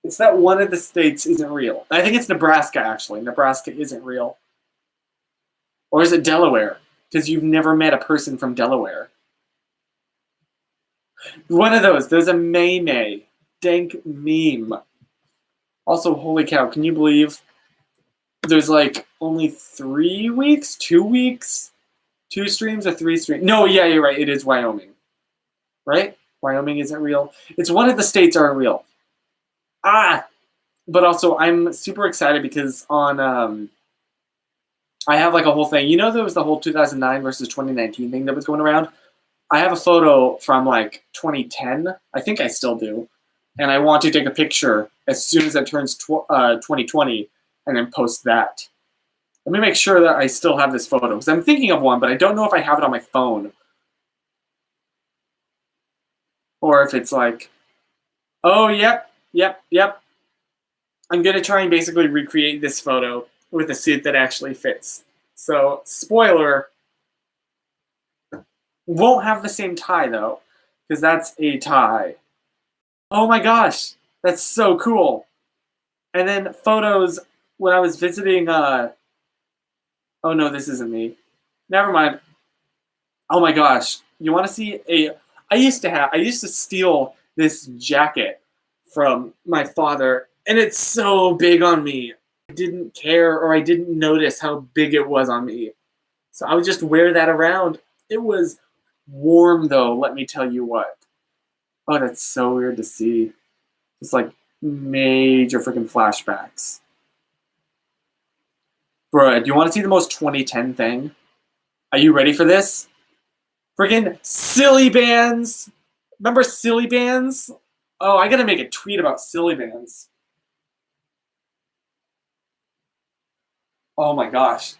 It's that one of the states isn't real. I think it's Nebraska, actually. Nebraska isn't real. Or is it Delaware? Because you've never met a person from Delaware. One of those. There's a May. Dank meme. Also, holy cow, can you believe there's like only 3 weeks? 2 weeks? 2 streams or 3 streams? No, yeah, you're right. It is Wyoming. Right? Wyoming isn't real. It's one of the states aren't real. But also, I'm super excited because on, I have like a whole thing. You know, there was the whole 2009 versus 2019 thing that was going around? I have a photo from like 2010. I think I still do. And I want to take a picture as soon as it turns 2020 and then post that. Let me make sure that I still have this photo because I'm thinking of one, but I don't know if I have it on my phone. Or if it's like, oh, yep. I'm going to try and basically recreate this photo with a suit that actually fits. So, spoiler, won't have the same tie though, because that's a tie. Oh my gosh, that's so cool. And then photos when I was visiting, oh no, this isn't me. Never mind. Oh my gosh, you want to see I used to steal this jacket from my father, and it's so big on me. I didn't care, or I didn't notice how big it was on me. So I would just wear that around. It was warm though, let me tell you what. Oh, that's so weird to see. It's like major freaking flashbacks. Bruh, do you want to see the most 2010 thing? Are you ready for this? Freaking Silly Bands. Remember Silly Bands? Oh, I gotta make a tweet about Silly Bands. Oh my gosh.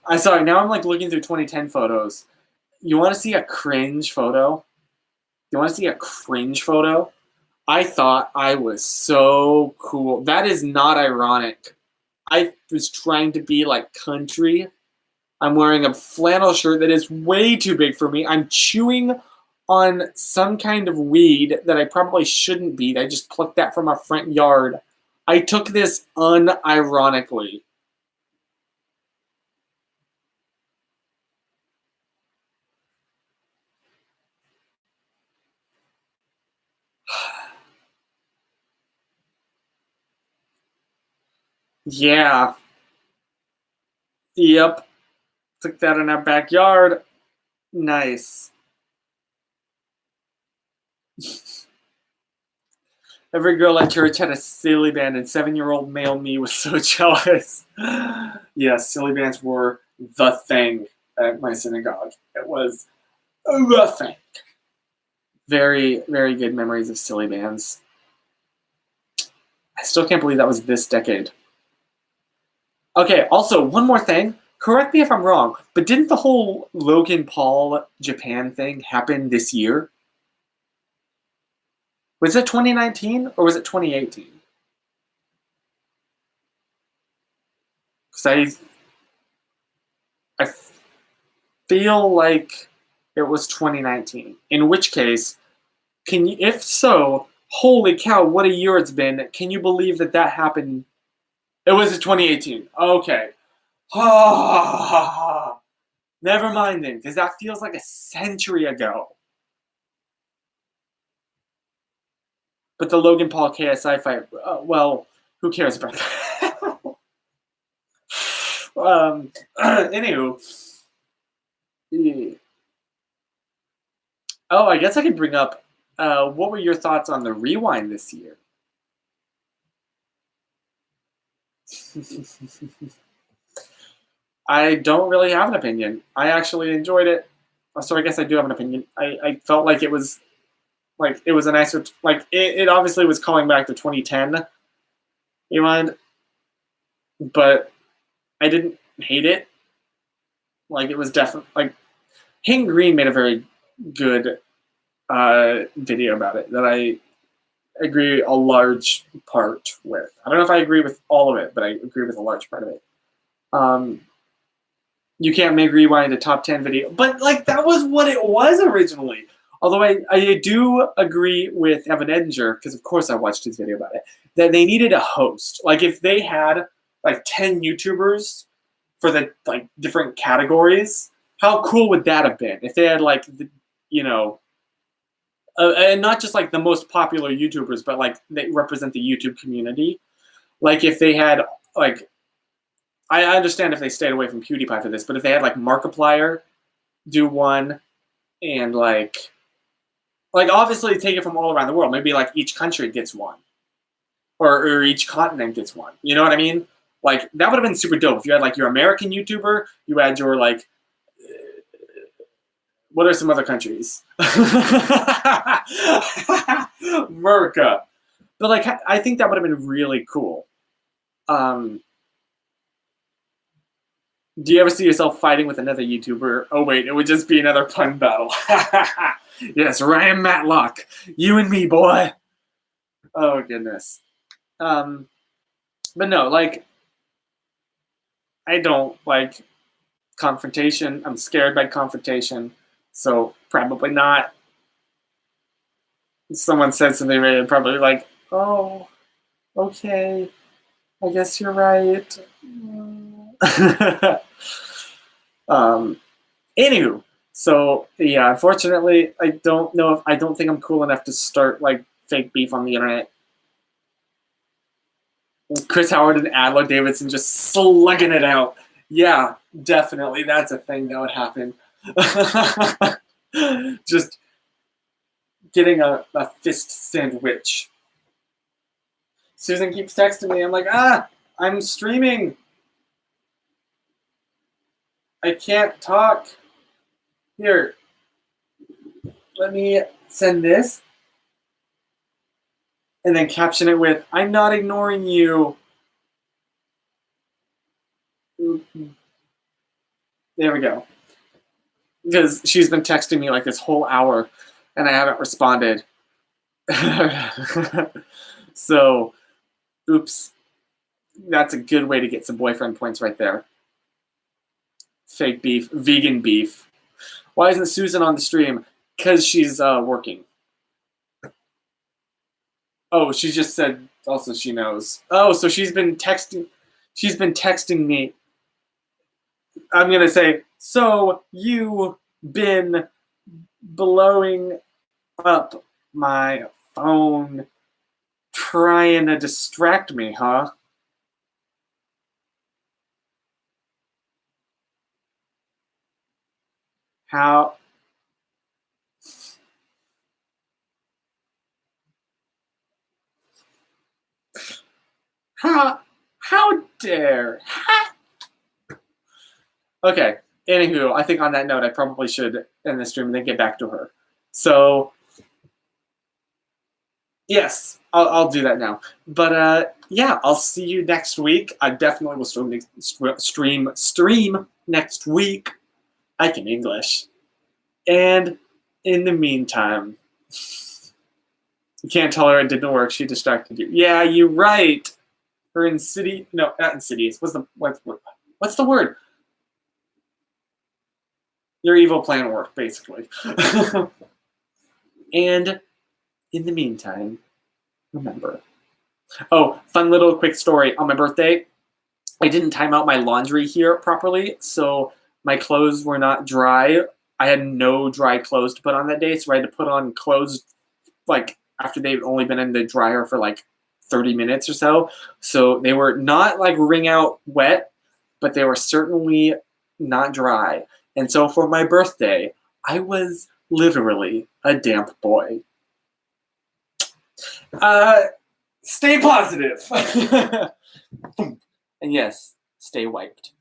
Now I'm like looking through 2010 photos. You want to see a cringe photo? You want to see a cringe photo? I thought I was so cool. That is not ironic. I was trying to be like country. I'm wearing a flannel shirt that is way too big for me. I'm chewing on some kind of weed that I probably shouldn't be. I just plucked that from our front yard. I took this unironically. Yeah. Yep. Took that in our backyard. Nice. Every girl at church had a Silly Band, and 7-year-old male me was so jealous. Yes, Silly Bands were the thing at my synagogue. It was Nothing. Very, very good memories of silly bands. I still can't believe that was this decade. Okay, also, one more thing. Correct me if I'm wrong, but didn't the whole Logan Paul Japan thing happen this year? Was it 2019 or was it 2018? Because I feel like it was 2019. In which case, can you, if so, holy cow, what a year it's been. Can you believe that that happened? It was 2018. Okay. Never mind then, because that feels like a century ago. But the Logan Paul KSI fight, well, who cares about that? Anywho. Oh, I guess I could bring up, what were your thoughts on the Rewind this year? I don't really have an opinion. I actually enjoyed it. So I guess I do have an opinion. I felt like it was a nicer, like it obviously was calling back to 2010 Rewind, but I didn't hate it. Like it was definitely like Hank Green made a very good video about it that I agree a large part with. I don't know if I agree with all of it, but I agree with a large part of it. You can't make Rewind a top 10 video, but like that was what it was originally. Although I do agree with Evan Edinger, because of course I watched his video about it, that they needed a host. Like if they had like 10 YouTubers for the like different categories, how cool would that have been? If they had like, and not just like the most popular YouTubers, but like they represent the YouTube community. Like if they had like, I understand if they stayed away from PewDiePie for this, but if they had like Markiplier do one, and like obviously take it from all around the world. Maybe like each country gets one, or each continent gets one. You know what I mean? Like that would have been super dope if you had like your American YouTuber, you had your like, what are some other countries? America. But like I think that would have been really cool. Do you ever see yourself fighting with another YouTuber? Oh wait, it would just be another pun battle. Yes, Ryan Matlock. You and me, boy. Oh goodness. But no, like I don't like confrontation. I'm scared by confrontation. So probably not. If someone said something, I'd probably be like, oh, okay. I guess you're right. Anywho, so yeah, unfortunately, I don't think I'm cool enough to start like fake beef on the internet. Chris Howard and Adler Davidson just slugging it out. Yeah, definitely, that's a thing that would happen. Just getting a fist sandwich. Susan keeps texting me. I'm like, I'm streaming. I can't talk. Here, let me send this. And then caption it with, I'm not ignoring you. There we go. Because she's been texting me like this whole hour and I haven't responded. So, oops. That's a good way to get some boyfriend points right there. Fake beef, vegan beef. Why isn't Susan on the stream? Because she's working. Oh, she just said also she knows. Oh, so she's been texting me. I'm gonna say, so you been blowing up my phone trying to distract me, huh? How dare? Okay, Anywho, I think on that note, I probably should end the stream and then get back to her. So, yes, I'll do that now. But yeah, I'll see you next week. I definitely will stream next week. I can English. And in the meantime, you can't tell her it didn't work. She distracted you. Yeah, you're right. Her insidious. No, not insidious. What's the word? Your evil plan worked, basically. And in the meantime, remember. Oh, fun little quick story. On my birthday, I didn't time out my laundry here properly, so my clothes were not dry. I had no dry clothes to put on that day, so I had to put on clothes like after they've only been in the dryer for like 30 minutes or so. So they were not like wring out wet, but they were certainly not dry. And so for my birthday, I was literally a damp boy. Stay positive. And yes, stay wiped.